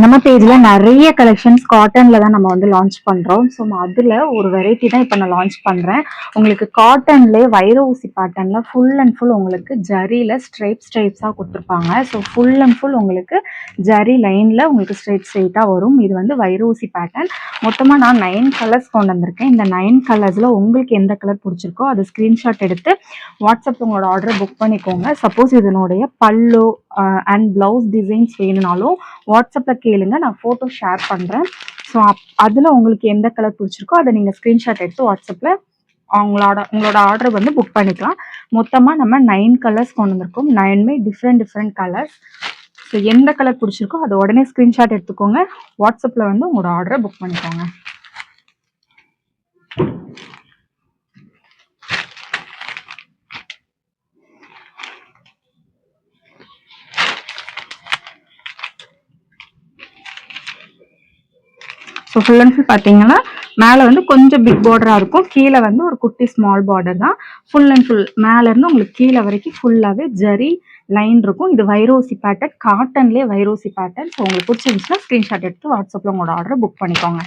நம்ம பேஜ்ல நிறைய கலெக்ஷன்ஸ் காட்டன்ல தான் நம்ம வந்து லான்ச் பண்றோம். ஸோ அதுல ஒரு வெரைட்டி தான் இப்போ நான் லான்ச் பண்றேன். உங்களுக்கு காட்டன்லேயே வைர ஊசி பேட்டர்ன்ல ஃபுல் அண்ட் ஃபுல் உங்களுக்கு ஜரியில ஸ்ட்ரைப்ஸா கொடுத்துருப்பாங்க. ஸோ ஃபுல் அண்ட் ஃபுல் உங்களுக்கு ஜரி லைன்ல உங்களுக்கு ஸ்ட்ரைட்டா வரும். இது வந்து வைர ஊசி பேட்டர்ன். மொத்தமா நான் 9 கலர்ஸ் கொண்டு வந்திருக்கேன். இந்த 9 கலர்ஸ்ல உங்களுக்கு எந்த கலர் பிடிச்சிருக்கோ அதை ஸ்கிரீன்ஷாட் எடுத்து வாட்ஸ்அப் உங்களோட ஆர்டரை புக் பண்ணிக்கோங்க. சப்போஸ் இதனுடைய பல்லு அண்ட் பிளவுஸ் டிசைன்ஸ் வேணும்னாலும் வாட்ஸ்அப்பில் கேளுங்க, நான் ஃபோட்டோ ஷேர் பண்ணுறேன். ஸோ அதில் உங்களுக்கு எந்த கலர் பிடிச்சிருக்கோ அதை நீங்கள் ஸ்க்ரீன்ஷாட் எடுத்து வாட்ஸ்அப்பில் உங்களோட ஆர்டர் வந்து புக் பண்ணிக்கலாம். மொத்தமாக நம்ம 9 கலர்ஸ் கொண்டு வந்திருக்கோம். 9மே டிஃப்ரெண்ட் கலர்ஸ். ஸோ எந்த கலர் பிடிச்சிருக்கோ அதை உடனே ஸ்க்ரீன்ஷாட் எடுத்துக்கோங்க. வாட்ஸ்அப்பில் வந்து உங்களோட ஆர்டரை புக் பண்ணிக்கோங்க. ஸோ ஃபுல் அண்ட் ஃபுல் பார்த்தீங்கன்னா மேலே வந்து கொஞ்சம் பிக் பார்டராக இருக்கும், கீழே வந்து ஒரு குட்டி ஸ்மால் பார்டர் தான். ஃபுல் அண்ட் ஃபுல் மேலேருந்து உங்களுக்கு கீழே வரைக்கும் ஃபுல்லாகவே ஜரி லைன் இருக்கும். இது வைரோசி பேட்டர்ன், காட்டன்லேயே வைரோசி பேட்டர்ன். ஸோ உங்களுக்கு பிடிச்சிருந்துச்சுன்னா ஸ்க்ரீன்ஷாட் எடுத்து வாட்ஸ்அப்பில் உங்களோட ஆர்டரை புக் பண்ணிக்கோங்க.